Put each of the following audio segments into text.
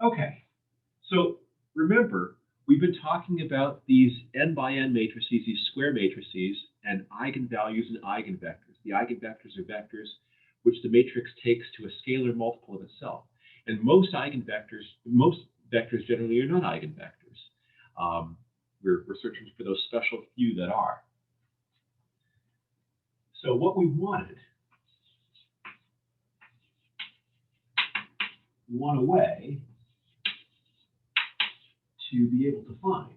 Okay, so remember, we've been talking about these n by n matrices, these square matrices, and eigenvalues and eigenvectors. The eigenvectors are vectors which the matrix takes to a scalar multiple of itself. And most vectors generally are not eigenvectors. We're searching for those special few that are. So what we want a way to be able to find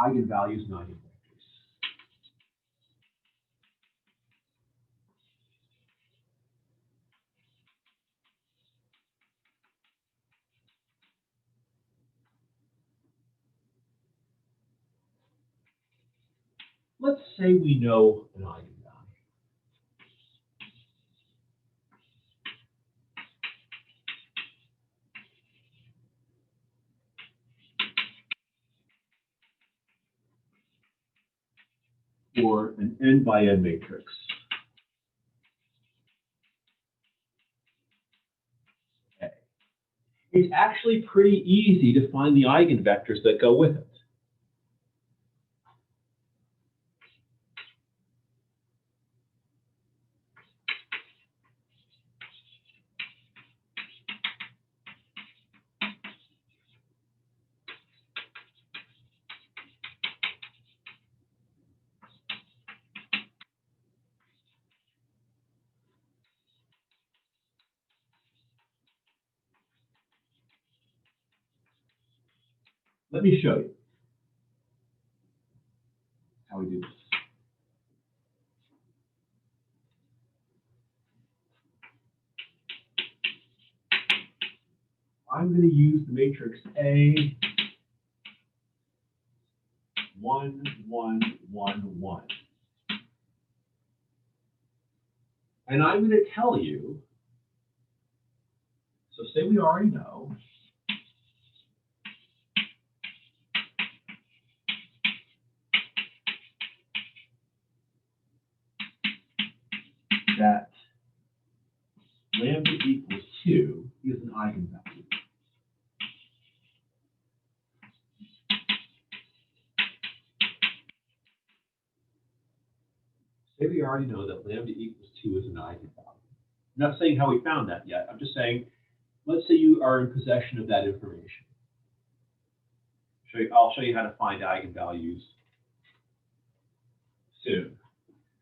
eigenvalues and eigenvectors. Let's say we know an eigenvalue. For an n by n matrix. Okay. It's actually pretty easy to find the eigenvectors that go with it. Let me show you how we do this. I'm going to use the matrix A, 1, 1, 1, 1. And I'm going to tell you, so say we already know, that lambda equals 2 is an eigenvalue. Say we already know that lambda equals 2 is an eigenvalue. I'm not saying how we found that yet. I'm just saying, let's say you are in possession of that information. I'll show you how to find eigenvalues soon.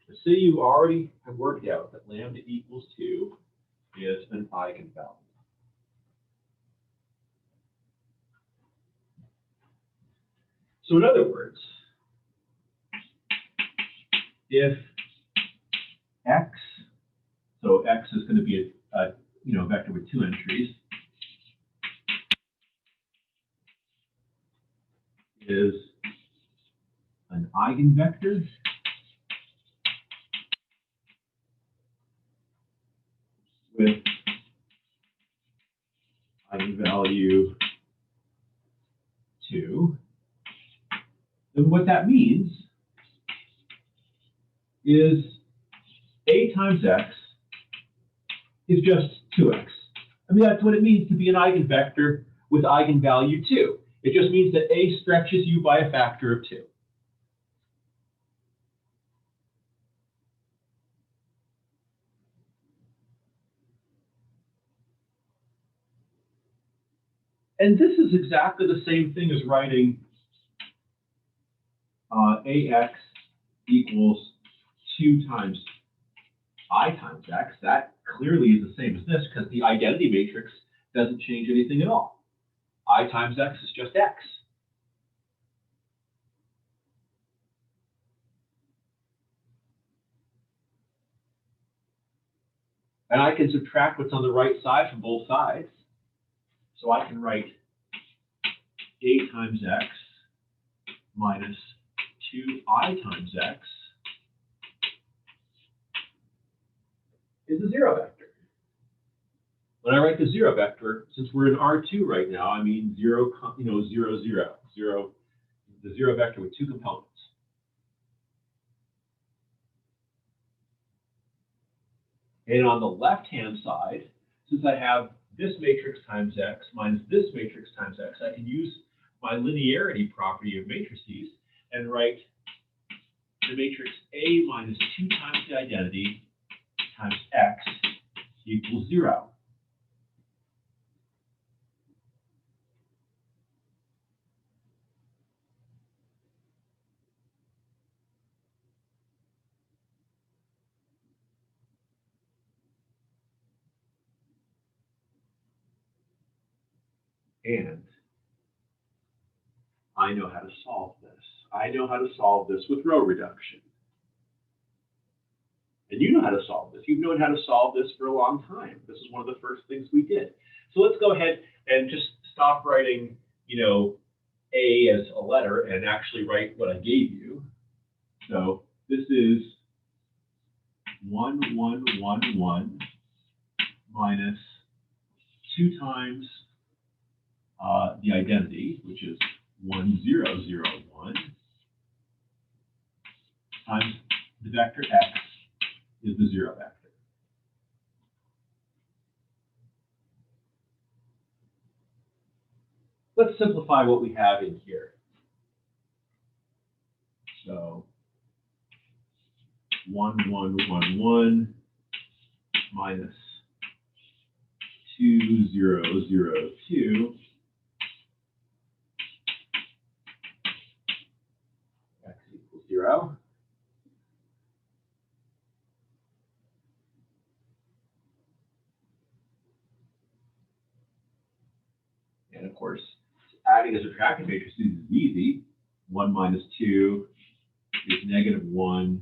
But say you already have worked out that lambda equals 2 is an eigenvalue. So in other words, if x, so x is going to be a vector with 2 entries, is an eigenvector with eigenvalue 2, then what that means is a times x is just 2x. I mean, that's what it means to be an eigenvector with eigenvalue 2. It just means that a stretches you by a factor of 2. And this is exactly the same thing as writing ax equals 2 times I times x. That clearly is the same as this because the identity matrix doesn't change anything at all. I times x is just x. And I can subtract what's on the right side from both sides. So I can write a times x minus 2I times x is a 0 vector. When I write the 0 vector, since we're in R2 right now, I mean 0, 0, 0, 0, the 0 vector with 2 components. And on the left-hand side, since I have this matrix times x minus this matrix times x, I can use my linearity property of matrices and write the matrix A minus 2 times the identity times x equals 0. And I know how to solve this. I know how to solve this with row reduction. And you know how to solve this. You've known how to solve this for a long time. This is one of the first things we did. So let's go ahead and just stop writing, A as a letter and actually write what I gave you. So this is 1, 1, 1, 1 minus 2 times the identity, which is 1, 0, 0, 1, times the vector x is the 0 vector. Let's simplify what we have in here. So 1, 1, 1, 1 minus 2, 0, 0, 2 x equals 0. And of course, adding and subtracting matrices is easy. 1 minus 2 is negative 1.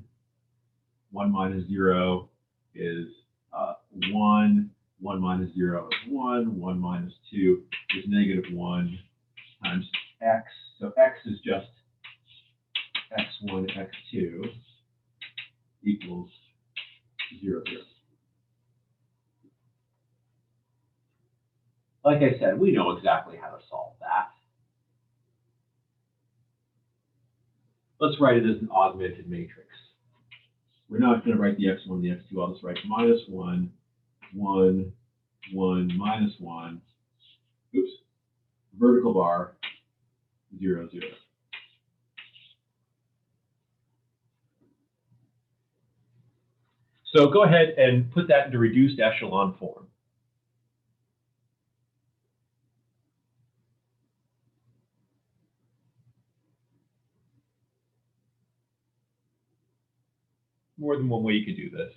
1 minus 0 is 1. 1 minus 0 is 1. 1 minus 2 is negative 1 times x. So x is just x1, x2 equals 0, 0. Like I said, we know exactly how to solve that. Let's write it as an augmented matrix. We're not going to write the x1 and the x2. I'll just write minus 1, 1, 1, minus 1. Oops. Vertical bar, 0, 0. So go ahead and put that into reduced echelon form. More than one way you could do this.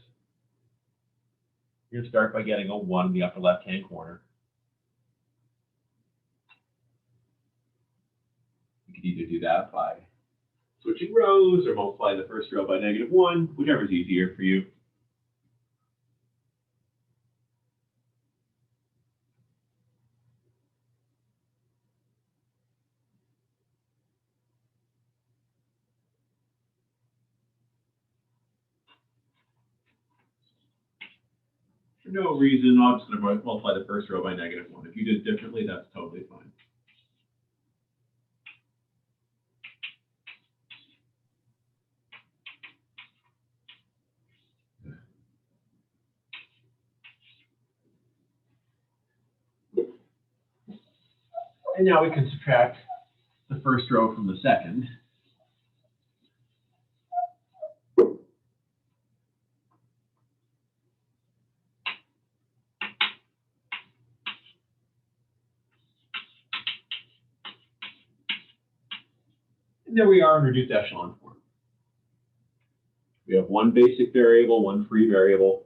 You're going to start by getting a 1 in the upper left-hand corner. You could either do that by switching rows or multiply the first row by negative 1, whichever is easier for you. For no reason, I'm just going to multiply the first row by negative 1. If you did it differently, that's totally fine. And now we can subtract the first row from the second. And there we are in reduced echelon form. We have one basic variable, one free variable.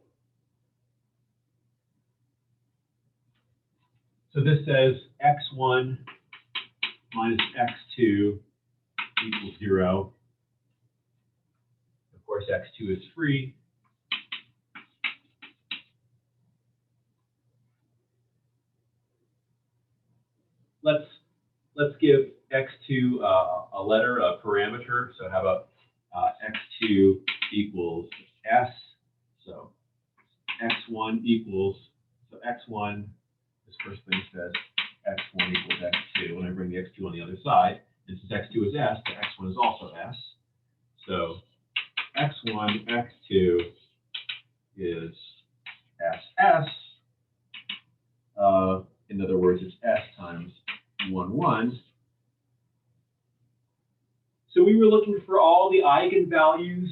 So this says x1 minus x2 equals 0. Of course, x2 is free. Let's give x2 a letter, a parameter. So how about x2 equals s? So x1 equals, so x1, this first thing says x1 equals x2. When I bring the x2 on the other side, and since x2 is s, the x1 is also s. So x1, x2 is S, in other words, it's S times 1, 1. So we were looking for all the eigenvalues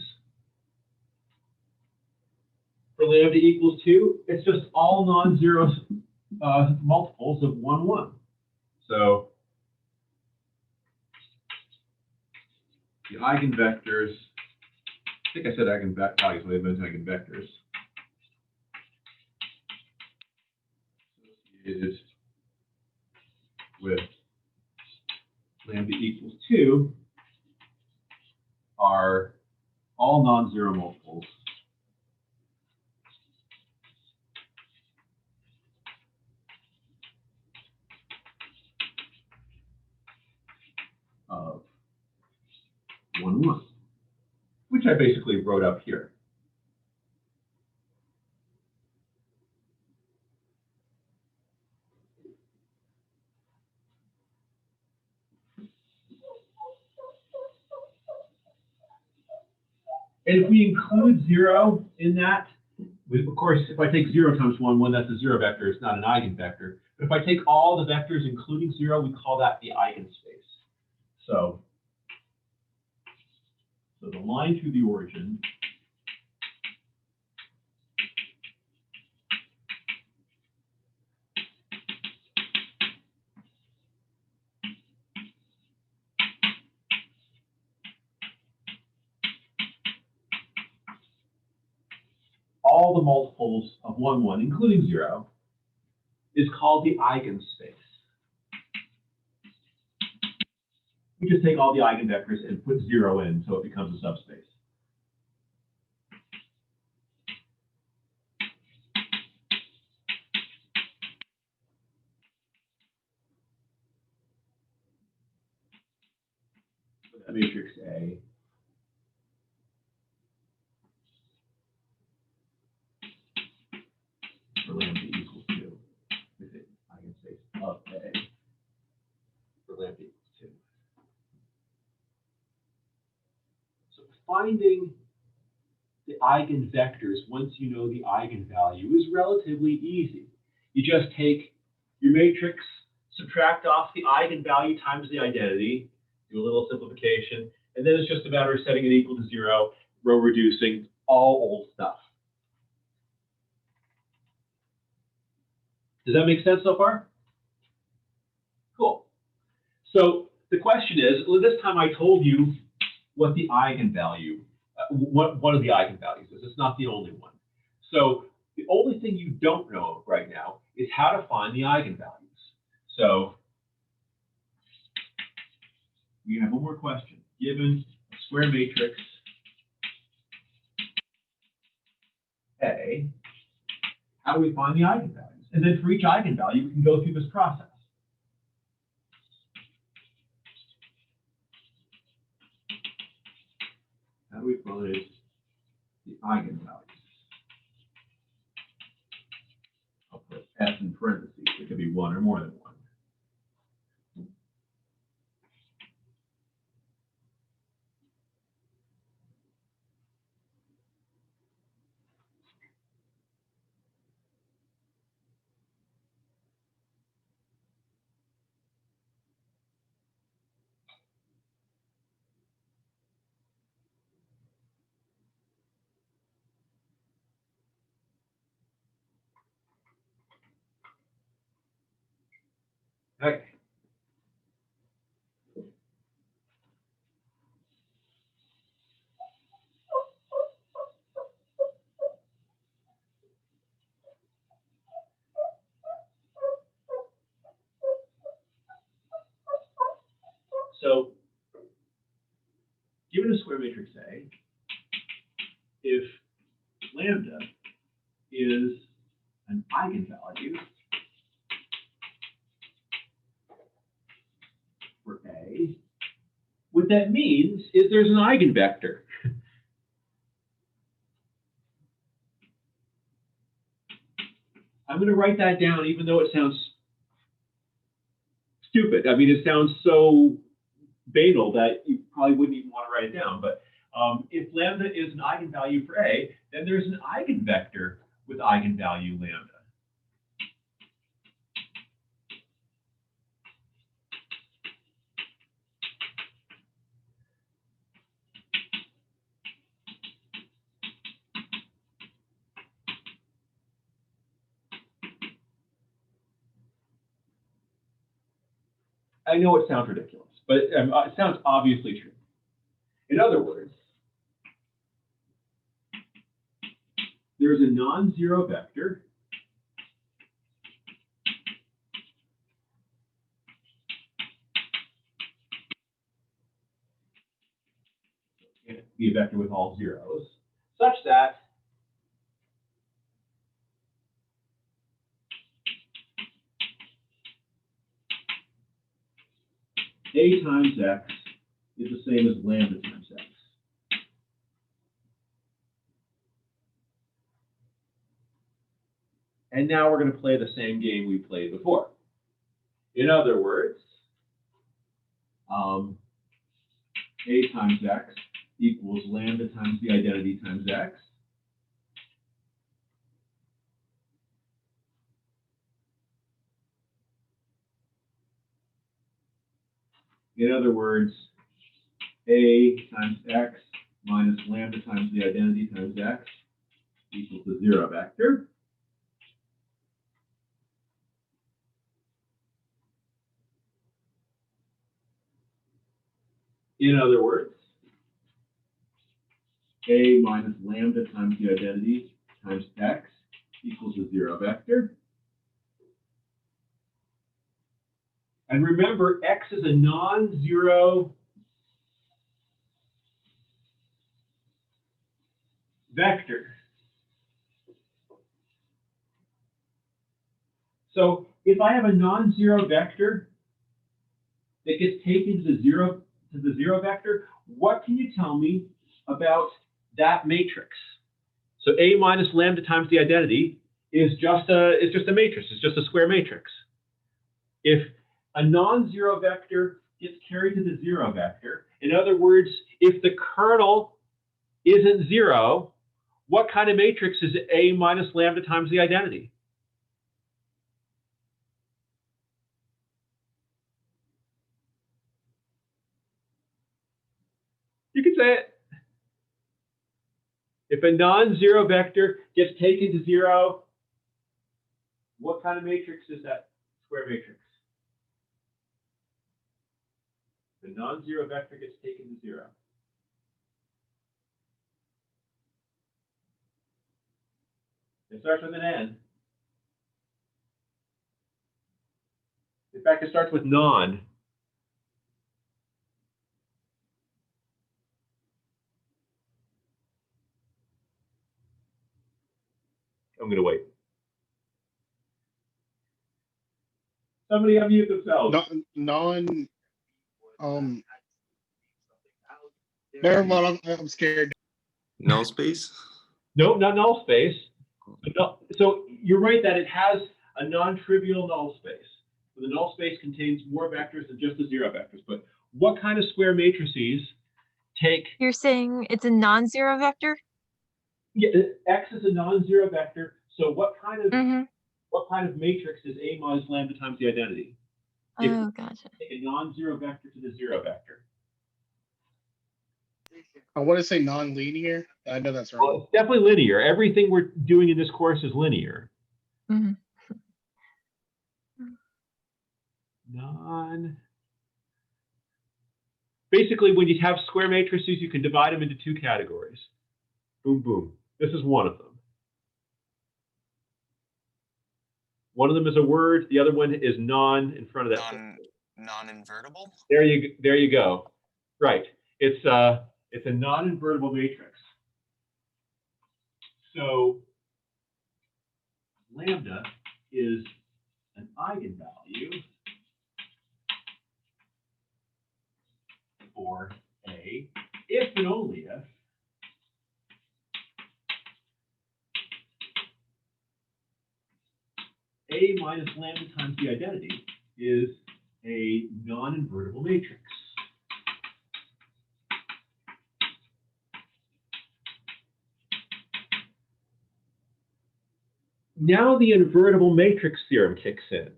for lambda equals 2. It's just all non-zero multiples of 1, 1. So the eigenvectors, I think I said eigenvalues, but I meant eigenvectors, associated with lambda equals 2 are all non-zero multiples of 1, 1, which I basically wrote up here. And if we include 0 in that, of course, if I take 0 times 1, 1, that's a 0 vector. It's not an eigenvector. But if I take all the vectors, including 0, we call that the eigenspace. So the line through the origin all the multiples of 1, 1, including 0, is called the eigenspace. We just take all the eigenvectors and put 0 in, so it becomes a subspace. So that matrix A for lambda equals 2 with the eigenspace of A for lambda equals 2. So finding the eigenvectors once you know the eigenvalue is relatively easy. You just take your matrix, subtract off the eigenvalue times the identity, do a little simplification, and then it's just a matter of setting it equal to 0, row reducing, all old stuff. Does that make sense so far? Cool. So the question is, well, this time I told you what the eigenvalue, what one of the eigenvalues is. It's not the only one. So the only thing you don't know right now is how to find the eigenvalues. So we have one more question. Given a square matrix A, how do we find the eigenvalues? And then for each eigenvalue, we can go through this process. How do we find the eigenvalues? I'll put S in parentheses. It could be 1 or more than 1. Okay. So given a square matrix A, if lambda is an eigenvalue for A, what that means is there's an eigenvector. I'm going to write that down even though it sounds stupid. I mean, it sounds so banal that you probably wouldn't even want to write it down. But if lambda is an eigenvalue for A, then there's an eigenvector with eigenvalue lambda. I know it sounds ridiculous, but it sounds obviously true. In other words, there's a non-zero vector be a vector with all zeros, such that a times x is the same as lambda times x. And now we're going to play the same game we played before. In other words, a times x equals lambda times the identity times x. In other words, a times x minus lambda times the identity times x equals the zero vector. In other words, a minus lambda times the identity times x equals the zero vector. And remember, x is a non-zero vector. So if I have a non-zero vector that gets taken to the zero vector, what can you tell me about that matrix? So a minus lambda times the identity is just a matrix. It's just a square matrix. If a non-zero vector gets carried to the zero vector, in other words, if the kernel isn't zero, what kind of matrix is a minus lambda times the identity? You can say it. If a non-zero vector gets taken to zero, what kind of matrix is that square matrix? The non-zero vector gets taken to zero. It starts with an N. In fact, it starts with non. I'm going to wait. Somebody unmute themselves. Never mind, I'm scared. Null space? No, not null space. So you're right that it has a non-trivial null space. So the null space contains more vectors than just the zero vectors. But what kind of square matrices take? You're saying it's a non-zero vector? Yeah, x is a non-zero vector. So what kind of matrix is a minus lambda times the identity? Oh, gotcha. Take a non-zero vector to the zero vector. I want to say non-linear. I know that's Well, right. it's definitely linear. Everything we're doing in this course is linear. Mm-hmm. Basically, when you have square matrices, you can divide them into two categories. Boom, boom. This is one of them. One of them is a word. The other one is non in front of that. Non-invertible? There you go. Right. It's a non-invertible matrix. So lambda is an eigenvalue for A if and only if A minus lambda times the identity is a non-invertible matrix. now the invertible matrix theorem kicks in.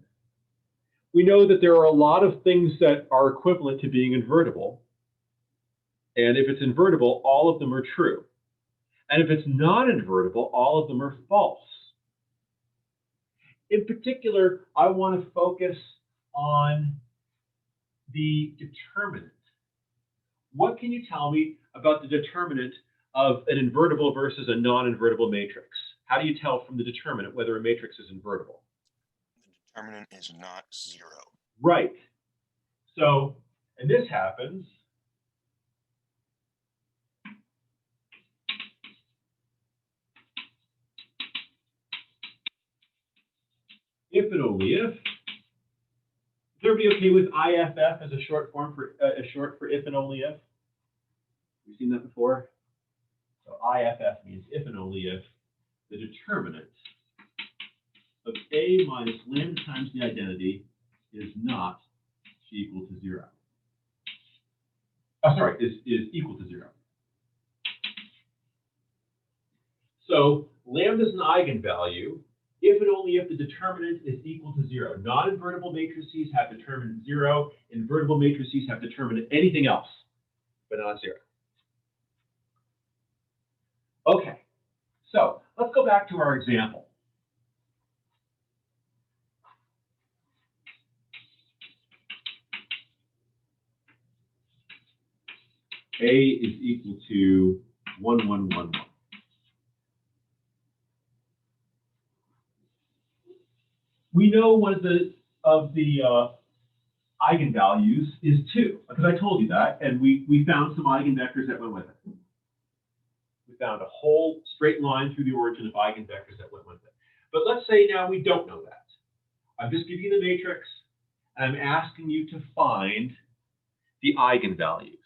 We know that there are a lot of things that are equivalent to being invertible. And if it's invertible, all of them are true. And if it's not invertible, all of them are false. In particular, I want to focus on the determinant. What can you tell me about the determinant of an invertible versus a non-invertible matrix? How do you tell from the determinant whether a matrix is invertible? The determinant is not 0. Right. So, and this happens if and only if. Is everybody okay with IFF as a short form for if and only if? We've seen that before. So IFF means if and only if the determinant of A minus lambda times the identity is not equal to 0. Oh, sorry, is equal to 0. So lambda is an eigenvalue if and only if the determinant is equal to 0. Non-invertible matrices have determinant 0. Invertible matrices have determinant anything else, but not 0. Okay, so let's go back to our example. A is equal to 1, 1, 1, 1. We know one of the eigenvalues is 2, because I told you that, and we found some eigenvectors that went with it. We found a whole straight line through the origin of eigenvectors that went with it. But let's say now we don't know that. I'm just giving you the matrix, and I'm asking you to find the eigenvalues.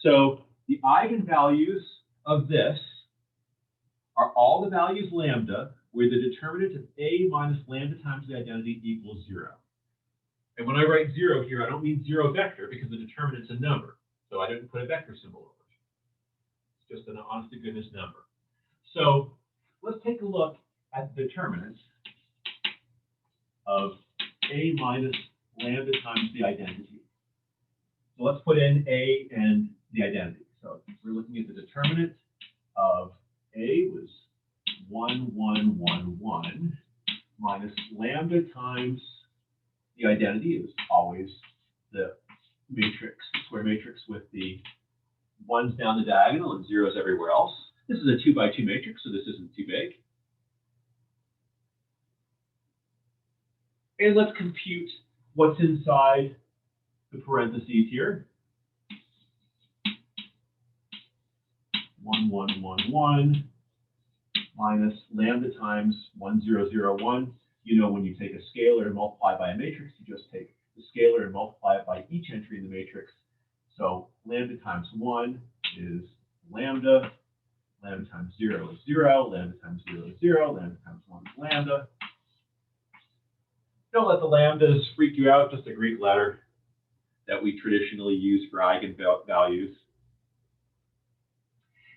So the eigenvalues of this are all the values lambda, where the determinant of A minus lambda times the identity equals 0. And when I write 0 here, I don't mean 0 vector, because the determinant's a number. So I didn't put a vector symbol over it. It's just an honest to goodness number. So let's take a look at the determinant of A minus lambda times the identity. So let's put in A and the identity. So we're looking at the determinant of A was 1, 1, 1, 1 minus lambda times the identity is always the matrix, square matrix with the 1s down the diagonal and 0s everywhere else. This is a 2 by 2 matrix, so this isn't too big. And let's compute what's inside the parentheses here. 1, 1, 1, 1 minus lambda times 1, 0, 0, 1. You know, when you take a scalar and multiply by a matrix, you just take the scalar and multiply it by each entry in the matrix. So lambda times 1 is lambda, lambda times 0 is 0, lambda times 0 is 0, lambda times 1 is lambda. Don't let the lambdas freak you out, just a Greek letter that we traditionally use for eigenvalues.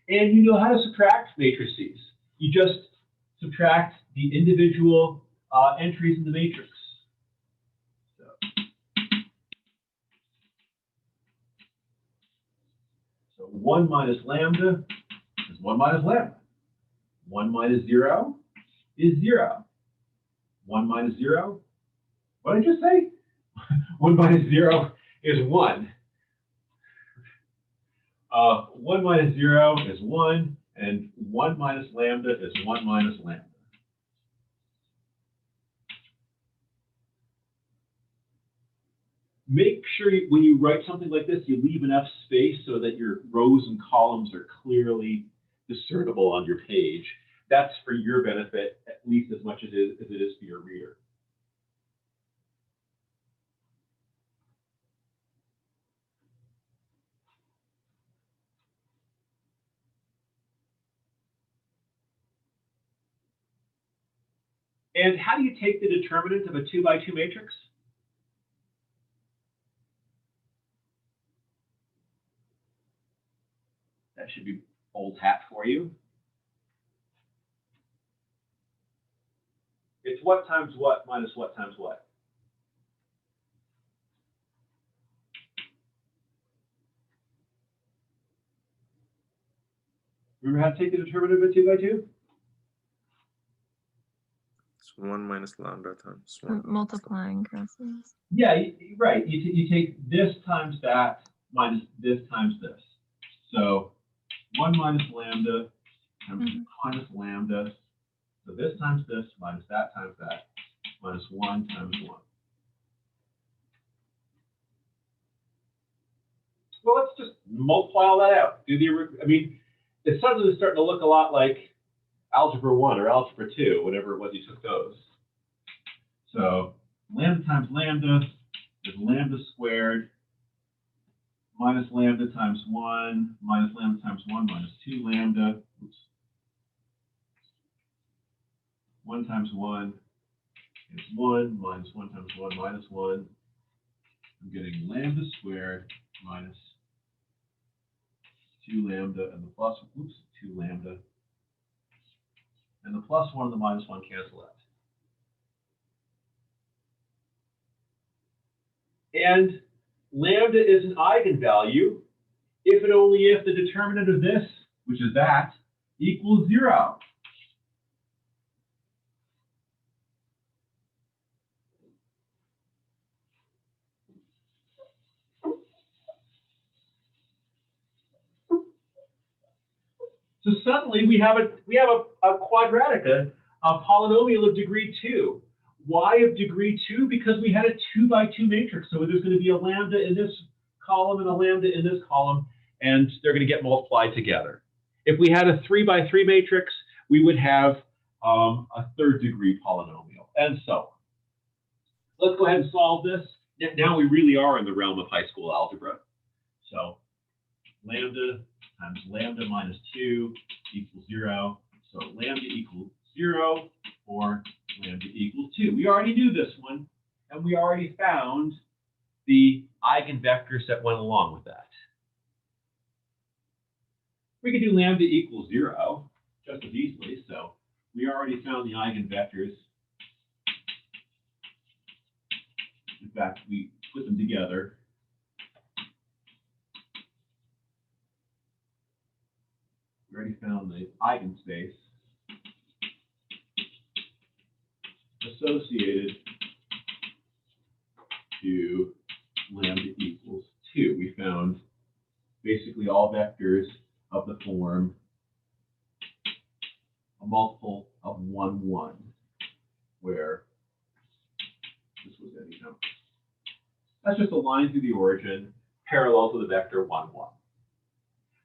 And you know how to subtract matrices. You just subtract the individual entries in the matrix. So 1 minus lambda is 1 minus lambda. 1 minus 0 is 0. 1 minus 0, what did I just say? 1 minus 0 is 1. 1 minus 0 is 1, and 1 minus lambda is 1 minus lambda. Make sure when you write something like this, you leave enough space so that your rows and columns are clearly discernible on your page. That's for your benefit, at least as much as it is for your reader. And how do you take the determinant of a 2 by 2 matrix? That should be old hat for you. what times what minus what times what? Remember how to take the determinative of 2 by 2? It's 1 minus lambda times 1. Multiplying crosses. Yeah, right. You take this times that minus this times this. So 1 minus lambda times minus lambda. So this times this minus that minus 1 times 1. Well, let's just multiply all that out. I mean, it's suddenly starting to look a lot like algebra 1 or algebra 2, whatever it was you took those. So lambda times lambda is lambda squared minus lambda times 1 minus lambda times 1 minus 2 lambda. Oops. 1 times 1 is 1 minus 1 times 1 minus 1. I'm getting lambda squared minus 2 lambda and the plus, oops, 2 lambda. And the plus 1 and the minus 1 cancel out. And lambda is an eigenvalue if and only if the determinant of this, which is that, equals 0. So suddenly we have a quadratic, a polynomial of degree 2. Why of degree 2? Because we had a 2 by 2 matrix. So there's going to be a lambda in this column and a lambda in this column, and they're going to get multiplied together. If we had a 3 by 3 matrix, we would have a third degree polynomial, and so on. Let's go ahead and solve this. Now we really are in the realm of high school algebra. So lambda times lambda minus 2 equals 0. So lambda equals 0 or lambda equals 2. We already knew this one, and we already found the eigenvectors that went along with that. We could do lambda equals 0 just as easily. So we already found the eigenvectors. In fact, we put them together. We already found the eigenspace associated to lambda equals 2. We found basically all vectors of the form a multiple of 1, 1, where this was any number. That's just a line through the origin parallel to the vector 1, 1.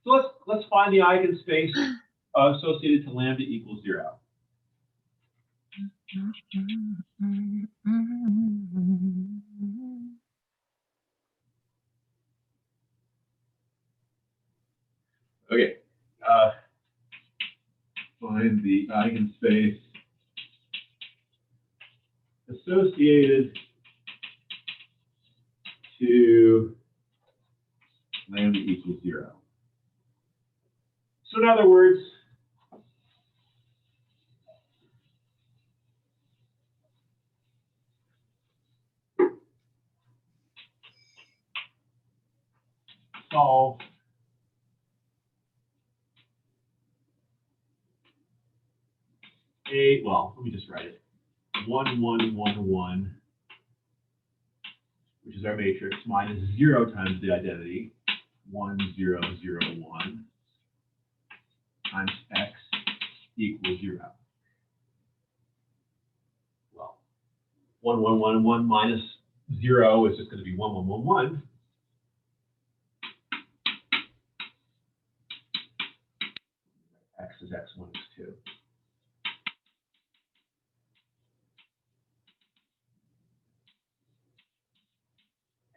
So let's find the eigenspace associated to lambda equals 0. Okay, find the eigenspace associated to lambda equals 0. So in other words, solve well, let me just write it. 1, 1, 1, 1, which is our matrix, minus 0 times the identity, 1, 0, 0, 1, times x equals 0. Well, 1, 1, 1, 1 minus 0 is just going to be 1, 1, 1, 1. X is x1, x2.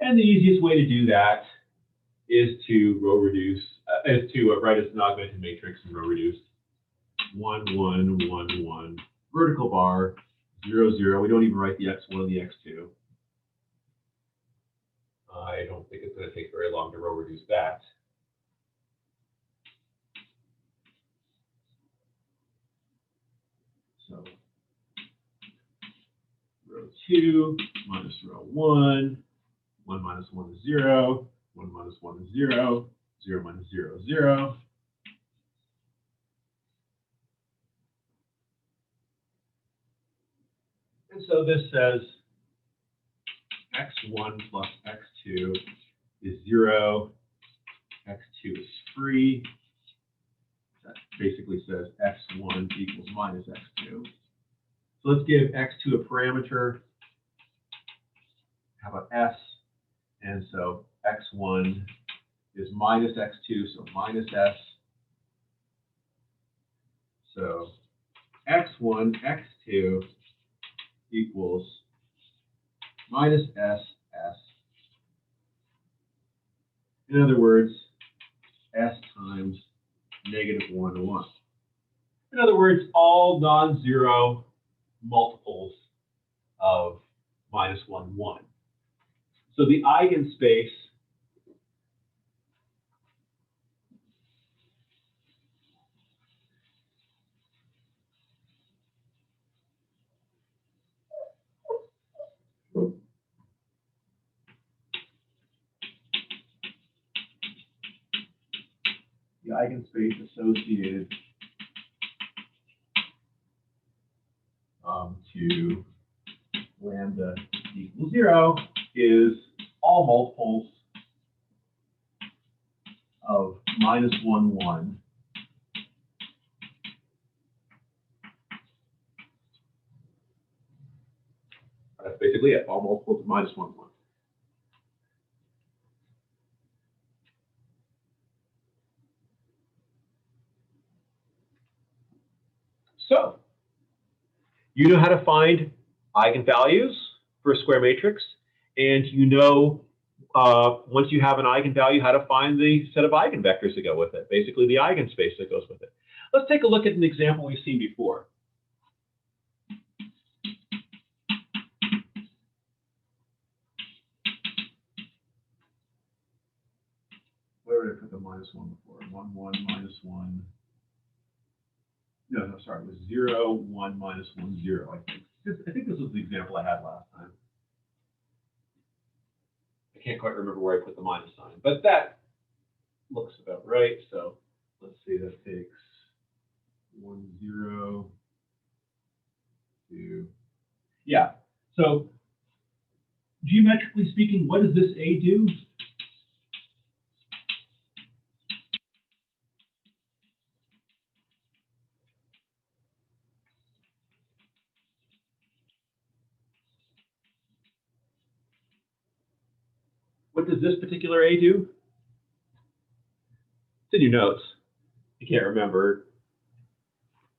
And the easiest way to do that is to row reduce, is to write as an augmented matrix and row reduce. 1, 1, 1, 1, vertical bar, 0, 0. We don't even write the x1 and the x2. I don't think it's going to take very long to row reduce that. So 2, minus row 1, 1 minus 1 is 0, 1 minus 1 is 0, 0 minus 0 is 0. And so this says x1 plus x2 is 0, x2 is free. That basically says x1 equals minus x2. So let's give x2 a parameter. How about s? And so x1 is minus x2, so minus s. So x1, x2 equals minus s, s. In other words, s times negative 1, 1. In other words, all non-zero multiples of minus 1, 1. So the eigenspace associated to lambda equals 0 is all multiples of minus 1, 1. That's basically it, all multiples of minus 1, 1. So, you know how to find eigenvalues for a square matrix, and you know, once you have an eigenvalue, how to find the set of eigenvectors that go with it, basically the eigenspace that goes with it. Let's take a look at an example we've seen before. Where did I put the minus 1 before? 1, 1, minus 1. No, sorry, it was 0, 1, minus 1, 0, I think. I think this was the example I had last time. I can't quite remember where I put the minus sign, but that looks about right. So let's see, that takes 1, 0, 2. Yeah, so geometrically speaking, what does this A do? What does this particular A do? It's in your notes. You can't remember.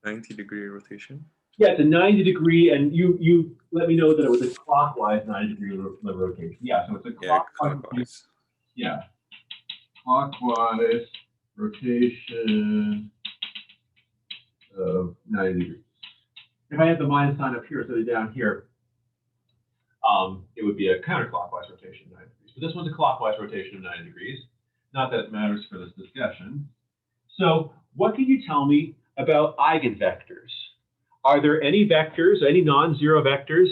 90-degree rotation. Yeah, it's a 90-degree, and you let me know that it was a clockwise 90-degree rotation. Yeah, so it's a Yeah, clockwise. clockwise. Yeah, clockwise rotation of 90 degrees. If I had the minus sign up here instead of down here, it would be a counterclockwise rotation of 90 degrees. But this one's a clockwise rotation of 90 degrees. Not that it matters for this discussion. So what can you tell me about eigenvectors? Are there any vectors, any non-zero vectors?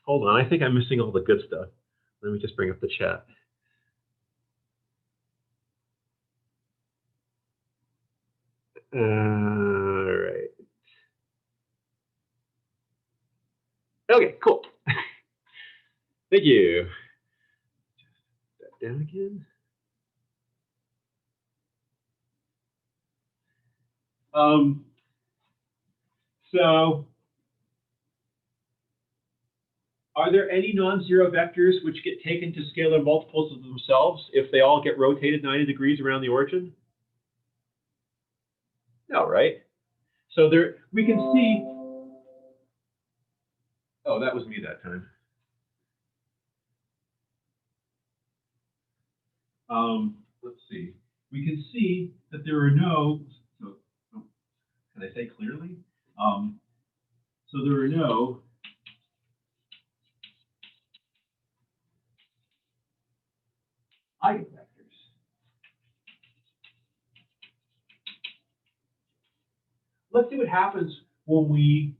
Hold on, I think I'm missing all the good stuff. Let me just bring up the chat. All right. Okay, cool. Thank you. That down again. So are there any non-zero vectors which get taken to scalar multiples of themselves if they all get rotated 90 degrees around the origin? No, right? So there we can see. Oh, that was me that time. Let's see. We can see that there are no. So, can I say clearly? So there are no eigenvectors. Let's see what happens when we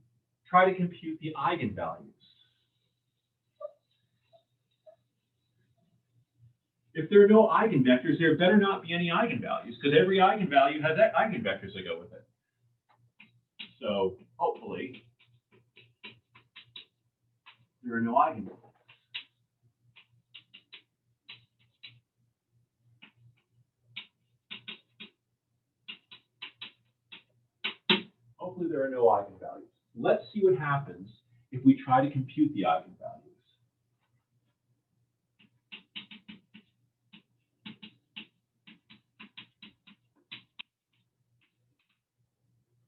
try to compute the eigenvalues. If there are no eigenvectors, there better not be any eigenvalues, because every eigenvalue has eigenvectors that go with it. So hopefully, there are no eigenvalues. Hopefully there are no eigenvalues. Let's see what happens if we try to compute the eigenvalues.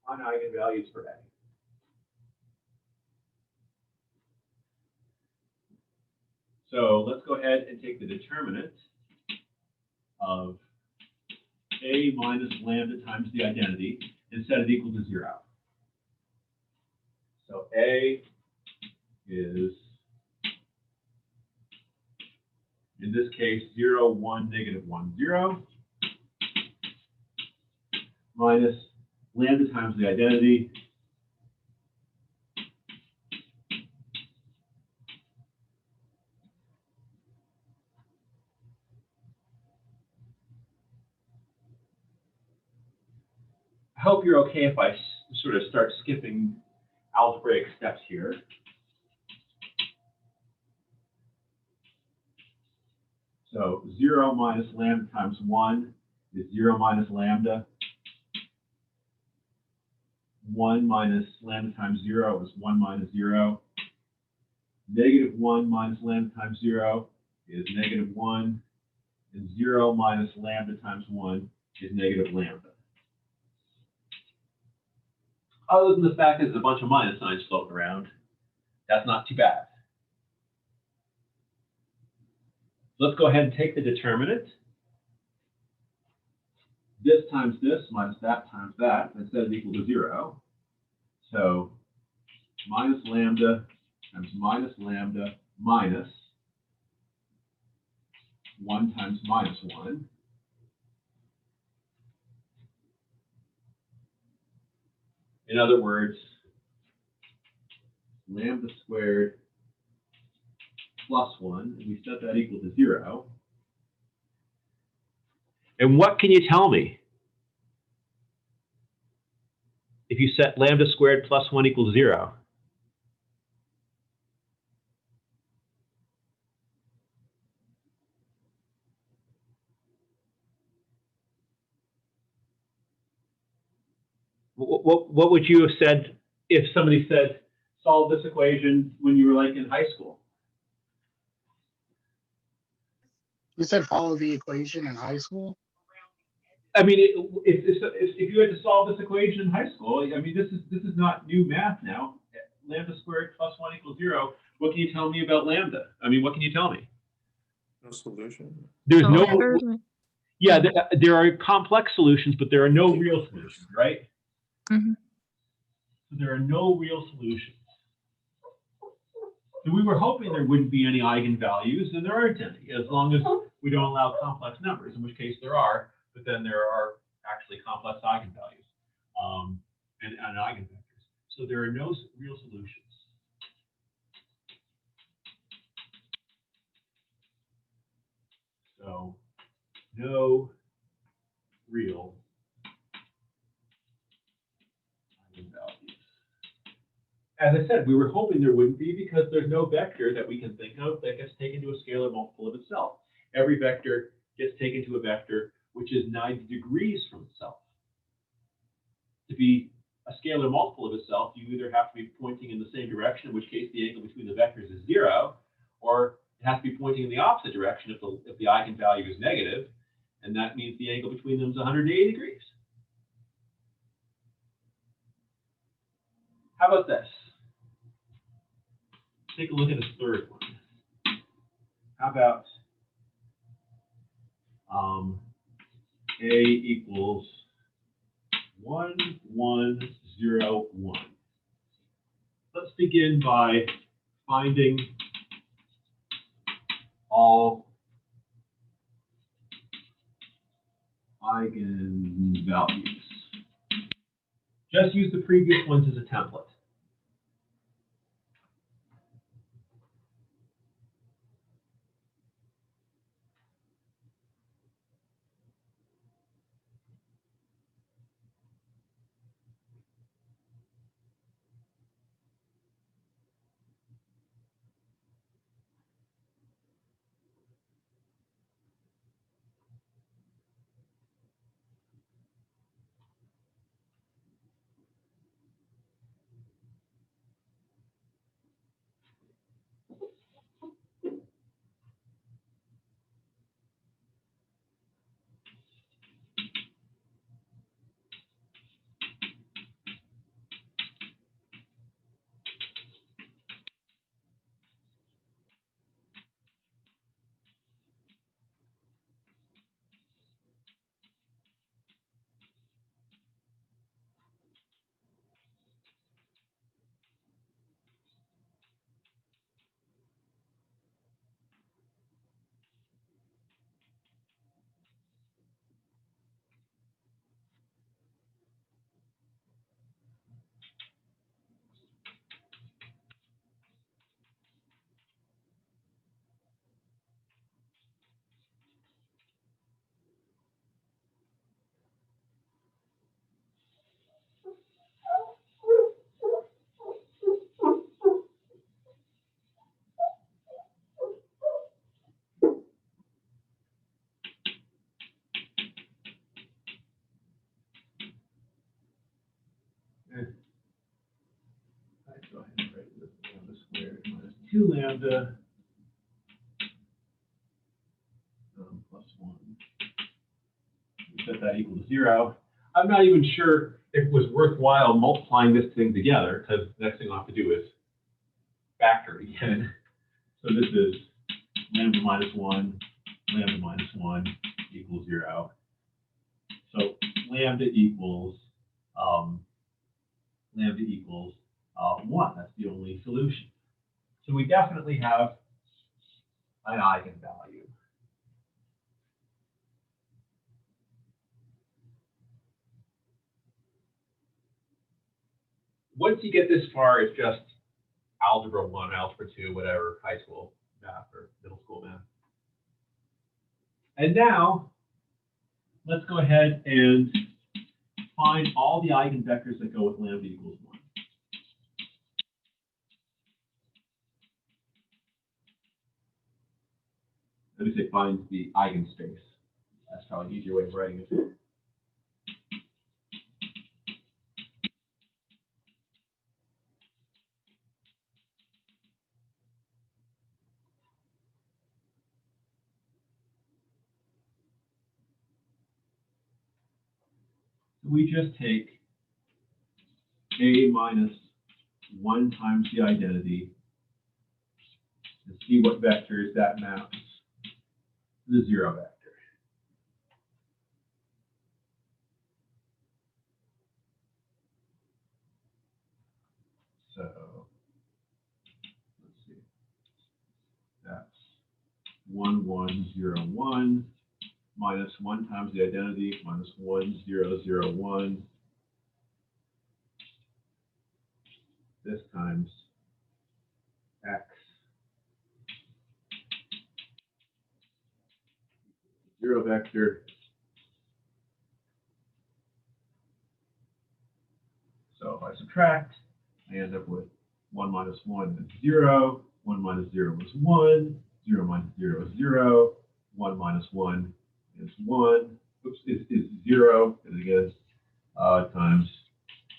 On eigenvalues for A. So let's go ahead and take the determinant of A minus lambda times the identity and set it equal to 0. So A is, in this case, 0, 1, negative 1, 0, minus lambda times the identity, I hope you're okay if I sort of start skipping algebraic steps here. So 0 minus lambda times 1 is 0 minus lambda. 1 minus lambda times 0 is 1 minus 0. Negative 1 minus lambda times 0 is negative 1. And 0 minus lambda times 1 is negative lambda. Other than the fact that there's a bunch of minus signs floating around, that's not too bad. Let's go ahead and take the determinant. This times this minus that times that, and set it equal to 0. So minus lambda times minus lambda minus 1 times minus 1. In other words, lambda squared plus 1, and we set that equal to 0. And what can you tell me if you set lambda squared plus 1 equals 0? What would you have said if somebody said, solve this equation when you were like in high school? You said follow the equation in high school? I mean, if you had to solve this equation in high school, I mean, this is not new math now. Lambda squared plus 1 equals 0. What can you tell me about lambda? I mean, what can you tell me? No solution. There's Oh, no, never- yeah, there are complex solutions, but there are no real solutions, right? Mhm. So there are no real solutions. So we were hoping there wouldn't be any eigenvalues, and there aren't any, as long as we don't allow complex numbers, in which case there are, but then there are actually complex eigenvalues and eigenvectors. So there are no real solutions. So no real eigenvalues. As I said, we were hoping there wouldn't be because there's no vector that we can think of that gets taken to a scalar multiple of itself. Every vector gets taken to a vector which is 90 degrees from itself. To be a scalar multiple of itself, you either have to be pointing in the same direction, in which case the angle between the vectors is 0, or it has to be pointing in the opposite direction if the eigenvalue is negative, and that means the angle between them is 180 degrees. How about this? Take a look at this third one. How about A equals 1, 1, 0, 1. Let's begin by finding all eigenvalues. Just use the previous ones as a template. 2 lambda plus 1. We set that equal to 0. I'm not even sure if it was worthwhile multiplying this thing together, because the next thing I'll have to do is factor it again. So this is lambda minus 1 equals 0. So lambda equals 1. That's the only solution. So we definitely have an eigenvalue. Once you get this far, it's just algebra 1, algebra 2, whatever, high school math or middle school math. And now, let's go ahead and find all the eigenvectors that go with lambda equals 1. Let me say find the eigenspace. That's probably an easier way of writing it. We just take A minus 1 times the identity and see what vectors that maps to the 0 vector. So let's see. That's 1, 1, 0, 1. Minus 1 times the identity, minus 1, 0, 0, 1. This times x 0 vector. So if I subtract, I end up with 1 minus 1 is 0, 1 minus 0 is 1, 0 minus 0 is 0, 1 minus 1 is 1, oops, is 0, and again, times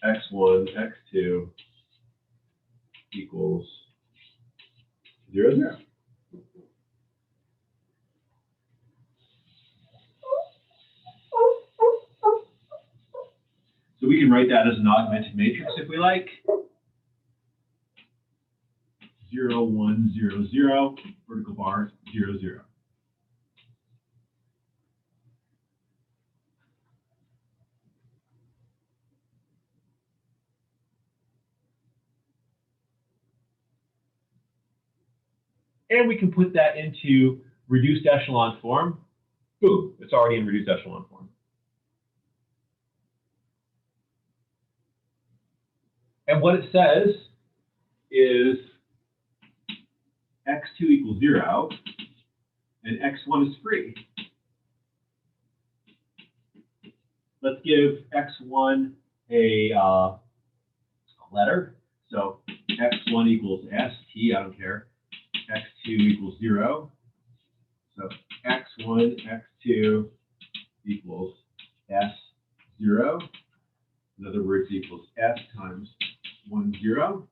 x1, x2 equals 0, 0. So we can write that as an augmented matrix if we like. 0, 1, 0, 0, vertical bar, 0, 0. And we can put that into reduced echelon form. Boom, it's already in reduced echelon form. And what it says is x2 equals 0 and x1 is free. Let's give x1 a letter. So x1 equals st, I don't care. x2 equals 0. So x1, x2 equals s0. In other words, equals s times 1, 0.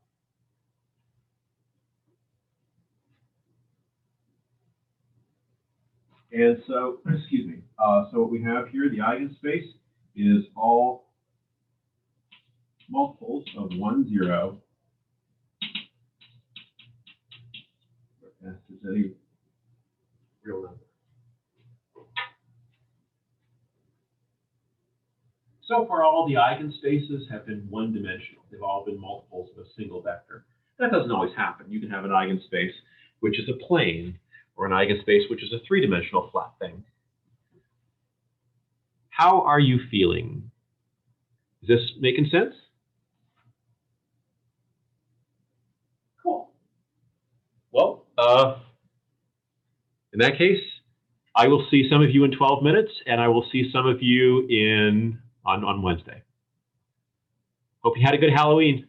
And so, excuse me, so what we have here, the eigenspace is all multiples of 1, 0. S is any real number. So far, all the eigenspaces have been one-dimensional. They've all been multiples of a single vector. That doesn't always happen. You can have an eigenspace which is a plane, or an eigenspace which is a three-dimensional flat thing. How are you feeling? Is this making sense? Cool. Well, in that case, I will see some of you in 12 minutes, and I will see some of you on Wednesday. Hope you had a good Halloween.